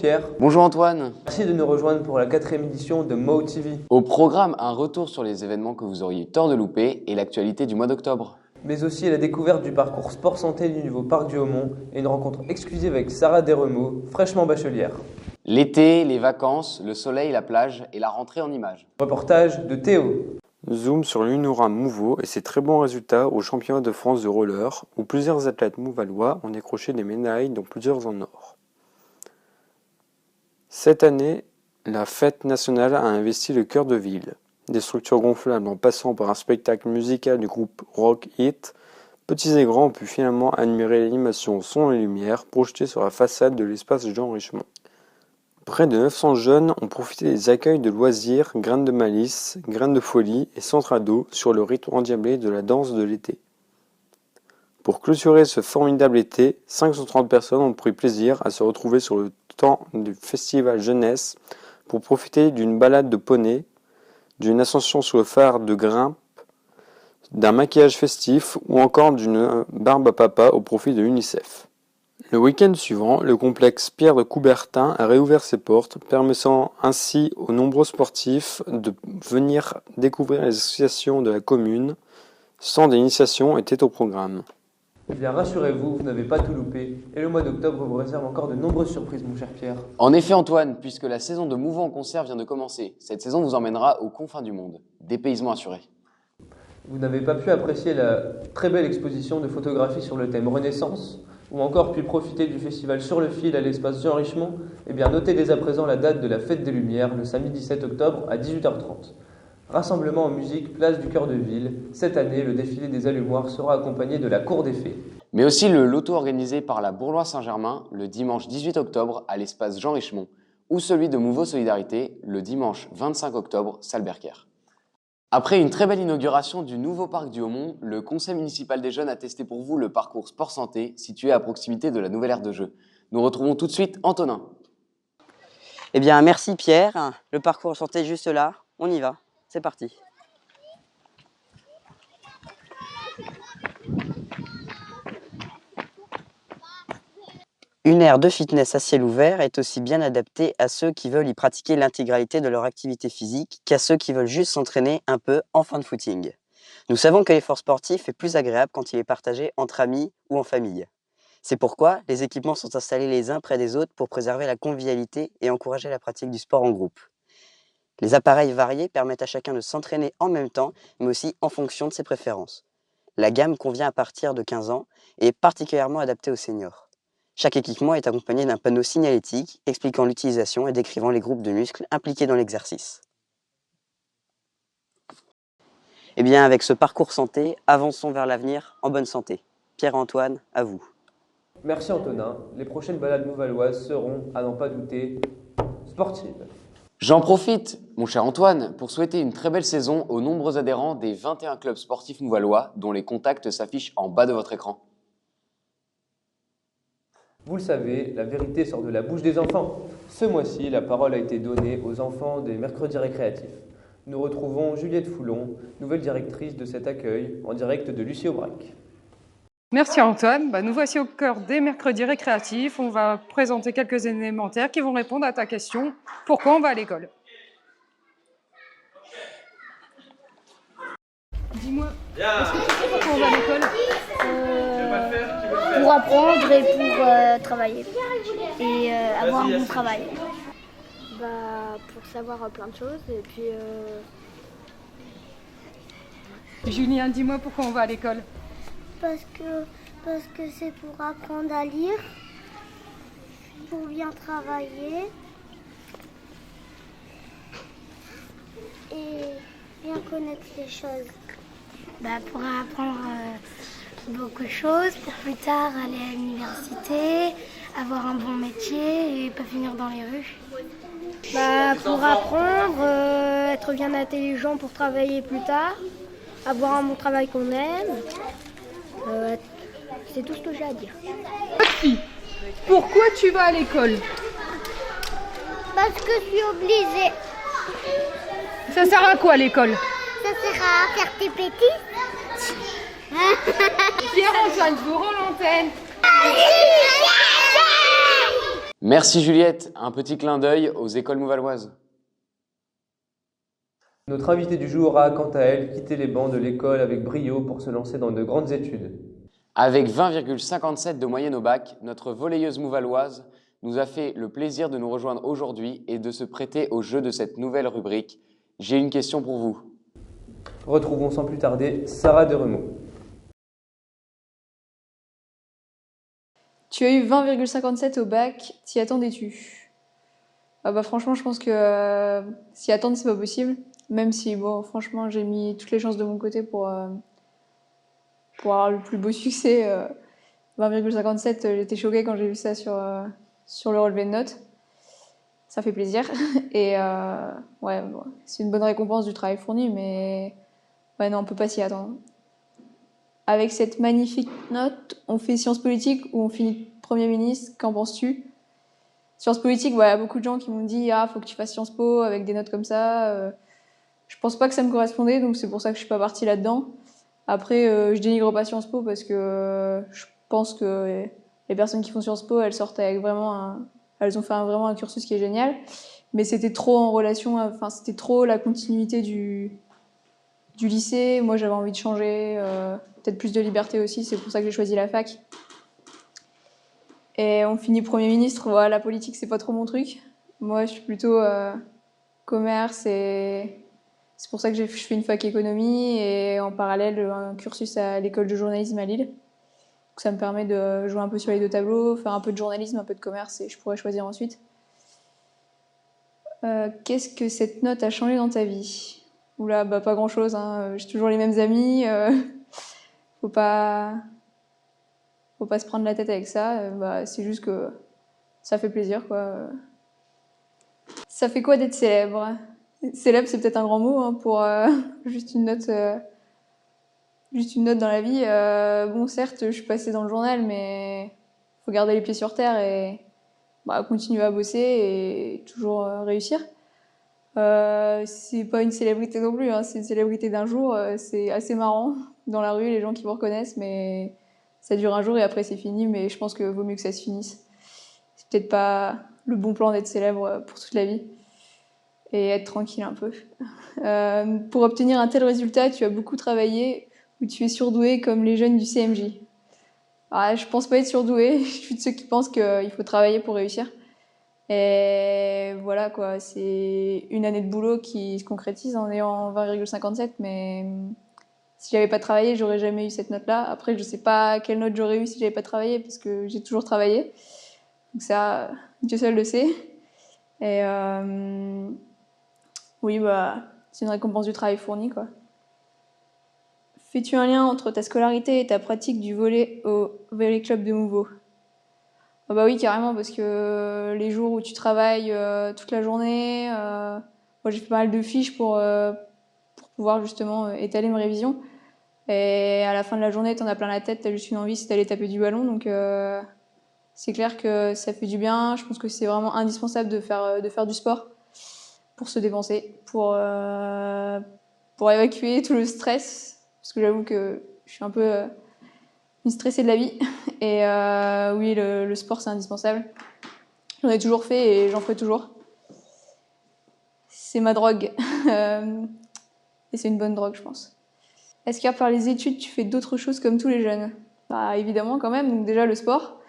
Pierre. Bonjour Antoine. Merci de nous rejoindre pour la 4e édition de Mo TV. Au programme, un retour sur les événements que vous auriez tort de louper et l'actualité du mois d'octobre. Mais aussi la découverte du parcours sport santé du nouveau parc du Haumont et une rencontre exclusive avec Sarah Desremeaux, fraîchement bachelière. L'été, les vacances, le soleil, la plage et la rentrée en images. Reportage de Théo. Zoom sur l'Unura Mouveau et ses très bons résultats au championnat de France de roller, où plusieurs athlètes mouvallois ont décroché des médailles, dont plusieurs en or. Cette année, la fête nationale a investi le cœur de ville. Des structures gonflables en passant par un spectacle musical du groupe Rock Hit, petits et grands ont pu finalement admirer l'animation son et lumière projetée sur la façade de l'espace Jean Richemont. Près de 900 jeunes ont profité des accueils de loisirs, graines de malice, graines de folie et centres ados sur le rythme endiablé de la danse de l'été. Pour clôturer ce formidable été, 530 personnes ont pris plaisir à se retrouver sur le temps du festival jeunesse pour profiter d'une balade de poney, d'une ascension sur le phare de grimpe, d'un maquillage festif ou encore d'une barbe à papa au profit de l'UNICEF. Le week-end suivant, le complexe Pierre de Coubertin a réouvert ses portes, permettant ainsi aux nombreux sportifs de venir découvrir les associations de la commune. Sans d'initiation était au programme. Eh bien rassurez-vous, vous n'avez pas tout loupé et le mois d'octobre vous réserve encore de nombreuses surprises mon cher Pierre. En effet Antoine, puisque la saison de Mouvement en concert vient de commencer, cette saison vous emmènera aux confins du monde. Dépaysement assuré. Vous n'avez pas pu apprécier la très belle exposition de photographie sur le thème Renaissance ou encore pu profiter du festival Sur le fil à l'espace Jean Richemont, eh bien notez dès à présent la date de la Fête des Lumières, le samedi 17 octobre à 18h30. Rassemblement en musique, place du cœur de ville. Cette année, le défilé des allumoirs sera accompagné de la cour des fées. Mais aussi le loto organisé par la Bourlois Saint-Germain le dimanche 18 octobre à l'espace Jean Richemont ou celui de Mouveau Solidarité le dimanche 25 octobre, salle Bercaire. Après une très belle inauguration du nouveau parc du Haumont, le conseil municipal des jeunes a testé pour vous le parcours sport santé situé à proximité de la nouvelle aire de jeu. Nous retrouvons tout de suite Antonin. Eh bien merci Pierre, le parcours santé est juste là, on y va, c'est parti. Une aire de fitness à ciel ouvert est aussi bien adaptée à ceux qui veulent y pratiquer l'intégralité de leur activité physique qu'à ceux qui veulent juste s'entraîner un peu en fin de footing. Nous savons que l'effort sportif est plus agréable quand il est partagé entre amis ou en famille. C'est pourquoi les équipements sont installés les uns près des autres pour préserver la convivialité et encourager la pratique du sport en groupe. Les appareils variés permettent à chacun de s'entraîner en même temps, mais aussi en fonction de ses préférences. La gamme convient à partir de 15 ans et est particulièrement adaptée aux seniors. Chaque équipement est accompagné d'un panneau signalétique expliquant l'utilisation et décrivant les groupes de muscles impliqués dans l'exercice. Eh bien, avec ce parcours santé, avançons vers l'avenir en bonne santé. Pierre-Antoine, à vous. Merci Antonin. Les prochaines balades mouvalloises seront, à n'en pas douter, sportives. J'en profite, mon cher Antoine, pour souhaiter une très belle saison aux nombreux adhérents des 21 clubs sportifs mouvallois dont les contacts s'affichent en bas de votre écran. Vous le savez, la vérité sort de la bouche des enfants. Ce mois-ci, la parole a été donnée aux enfants des mercredis récréatifs. Nous retrouvons Juliette Foulon, nouvelle directrice de cet accueil, en direct de Lucie-Aubrac. Merci Antoine. Nous voici au cœur des mercredis récréatifs. On va présenter quelques élémentaires qui vont répondre à ta question. Pourquoi on va à l'école? Dis-moi, est-ce que tu sais pourquoi on va à l'école? Pour apprendre et pour travailler et avoir un bon travail. Pour savoir plein de choses et puis Julien, dis-moi pourquoi on va à l'école? Parce que c'est pour apprendre à lire, pour bien travailler et bien connaître les choses. Pour apprendre beaucoup de choses, pour plus tard aller à l'université, avoir un bon métier et pas finir dans les rues. Pour apprendre, être bien intelligent pour travailler plus tard, avoir un bon travail qu'on aime. C'est tout ce que j'ai à dire. Sophie, pourquoi tu vas à l'école? Parce que je suis obligée. Ça sert à quoi l'école? Ça sert à faire tes bêtises. Pierre-Antoine, je vous rends l'antenne. Merci Juliette, un petit clin d'œil aux écoles mouvalloises. Notre invitée du jour a, quant à elle, quitté les bancs de l'école avec brio pour se lancer dans de grandes études. Avec 20,57 de moyenne au bac, notre volleyeuse mouvalloise nous a fait le plaisir de nous rejoindre aujourd'hui et de se prêter au jeu de cette nouvelle rubrique. J'ai une question pour vous. Retrouvons sans plus tarder Sarah Deremaux. Tu as eu 20,57 au bac, t'y attendais-tu? Franchement, je pense que s'y attendre, c'est pas possible. Même si, bon, franchement, j'ai mis toutes les chances de mon côté pour avoir le plus beau succès. 20,57, j'étais choquée quand j'ai vu ça sur le relevé de notes. Ça fait plaisir. Et ouais, bon, c'est une bonne récompense du travail fourni, mais ouais, non, on peut pas s'y attendre. Avec cette magnifique note, on fait sciences politiques ou on finit Premier ministre, qu'en penses-tu? Sciences politiques, ouais, il y a beaucoup de gens qui m'ont dit « Ah, faut que tu fasses Sciences Po avec des notes comme ça. » Je pense pas que ça me correspondait, donc c'est pour ça que je suis pas partie là-dedans. Après, je dénigre pas Sciences Po parce que je pense que les personnes qui font Sciences Po, elles sortent avec elles ont fait vraiment un cursus qui est génial. Mais c'était trop en relation, enfin, c'était trop la continuité du lycée. Moi, j'avais envie de changer, peut-être plus de liberté aussi, c'est pour ça que j'ai choisi la fac. Et on finit Premier ministre, voilà, la politique, c'est pas trop mon truc. Moi, je suis plutôt commerce et c'est pour ça que je fais une fac économie et en parallèle un cursus à l'école de journalisme à Lille. Donc ça me permet de jouer un peu sur les deux tableaux, faire un peu de journalisme, un peu de commerce et je pourrais choisir ensuite. Qu'est-ce que cette note a changé dans ta vie? Oula, pas grand-chose, hein. J'ai toujours les mêmes amis. Faut pas se prendre la tête avec ça. C'est juste que ça fait plaisir, quoi. Ça fait quoi d'être célèbre? Célèbre, c'est peut-être un grand mot, hein, pour juste une note dans la vie. Bon, certes, je suis passée dans le journal, mais faut garder les pieds sur terre et continuer à bosser et toujours réussir. C'est pas une célébrité non plus, hein, c'est une célébrité d'un jour. C'est assez marrant dans la rue, les gens qui vous reconnaissent, mais ça dure un jour et après c'est fini. Mais je pense que vaut mieux que ça se finisse. C'est peut-être pas le bon plan d'être célèbre pour toute la vie et être tranquille un peu. Pour obtenir un tel résultat, tu as beaucoup travaillé ou tu es surdoué comme les jeunes du CMJ? Je pense pas être surdouée, je suis de ceux qui pensent qu'il faut travailler pour réussir. Et voilà, quoi, c'est une année de boulot qui se concrétise en ayant 20,57, mais si j'avais pas travaillé, j'aurais jamais eu cette note-là. Après, je sais pas quelle note j'aurais eu si j'avais pas travaillé, parce que j'ai toujours travaillé. Donc ça, Dieu seul le sait. Et oui, c'est une récompense du travail fourni, quoi. Fais-tu un lien entre ta scolarité et ta pratique du volley au Volley Club de Mouveau? Oui, carrément, parce que les jours où tu travailles toute la journée, moi j'ai fait pas mal de fiches pour pouvoir justement étaler mes révisions. Et à la fin de la journée, t'en as plein la tête, t'as juste une envie, c'est d'aller taper du ballon. Donc c'est clair que ça fait du bien. Je pense que c'est vraiment indispensable de faire du sport pour se dépenser, pour évacuer tout le stress. Parce que j'avoue que je suis un peu une stressée de la vie. Et oui, le sport, c'est indispensable. J'en ai toujours fait et j'en ferai toujours. C'est ma drogue. Et c'est une bonne drogue, je pense. Est-ce qu'à part les études, tu fais d'autres choses comme tous les jeunes? Évidemment, quand même. Donc déjà, le sport.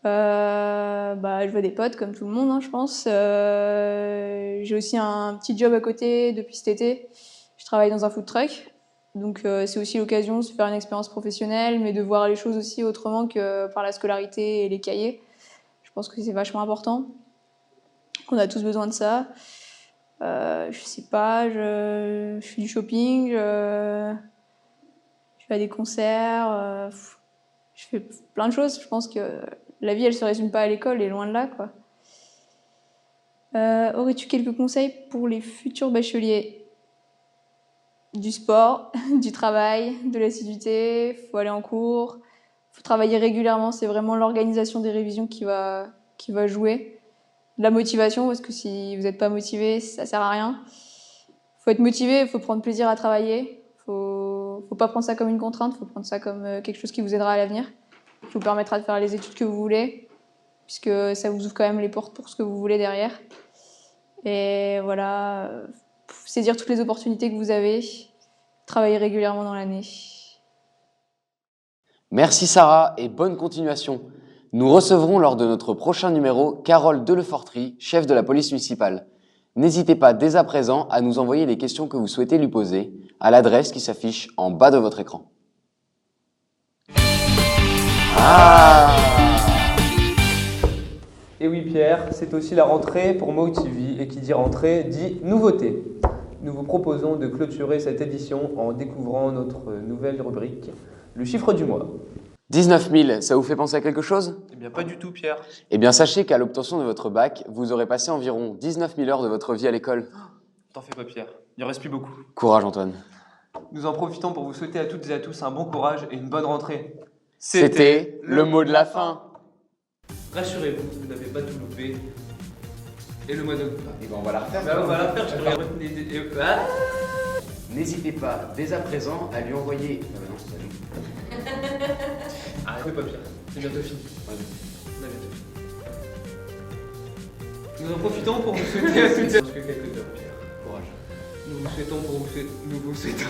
Je vois des potes, comme tout le monde, hein, je pense. J'ai aussi un petit job à côté depuis cet été. Je travaille dans un food truck. Donc c'est aussi l'occasion de se faire une expérience professionnelle, mais de voir les choses aussi autrement que par la scolarité et les cahiers. Je pense que c'est vachement important, qu'on a tous besoin de ça. Je sais pas, je fais du shopping, je vais à des concerts, je fais plein de choses. Je pense que la vie, elle se résume pas à l'école et loin de là, quoi. Aurais-tu quelques conseils pour les futurs bacheliers? Du sport, du travail, de l'assiduité, faut aller en cours, faut travailler régulièrement, c'est vraiment l'organisation des révisions qui va jouer. De la motivation, parce que si vous n'êtes pas motivé, ça sert à rien. Faut être motivé, faut prendre plaisir à travailler, faut pas prendre ça comme une contrainte, faut prendre ça comme quelque chose qui vous aidera à l'avenir, qui vous permettra de faire les études que vous voulez. puisque ça vous ouvre quand même les portes pour ce que vous voulez derrière. Et voilà, saisir toutes les opportunités que vous avez, travailler régulièrement dans l'année. Merci Sarah et bonne continuation. Nous recevrons lors de notre prochain numéro Carole Delefortry, chef de la police municipale. N'hésitez pas dès à présent à nous envoyer les questions que vous souhaitez lui poser à l'adresse qui s'affiche en bas de votre écran. Et oui Pierre, c'est aussi la rentrée pour Mo TV et qui dit rentrée dit nouveauté. Nous vous proposons de clôturer cette édition en découvrant notre nouvelle rubrique, le chiffre du mois. 19 000, ça vous fait penser à quelque chose? Eh bien pas du tout Pierre. Eh bien sachez qu'à l'obtention de votre bac, vous aurez passé environ 19 000 heures de votre vie à l'école. T'en fais pas Pierre, il en reste plus beaucoup. Courage Antoine. Nous en profitons pour vous souhaiter à toutes et à tous un bon courage et une bonne rentrée. C'était le mot de la fin. Rassurez-vous, vous n'avez pas tout loupé. Et le mois d'octobre. Et ben on va la refaire. On va la faire, N'hésitez pas dès à présent à lui envoyer... non, c'est à nous. Arrêtez pas Pierre, c'est bientôt fini. On a bientôt fini. Nous en profitons pour vous souhaiter à toutes et à tous quelques heures Pierre. Courage. Nous vous souhaitons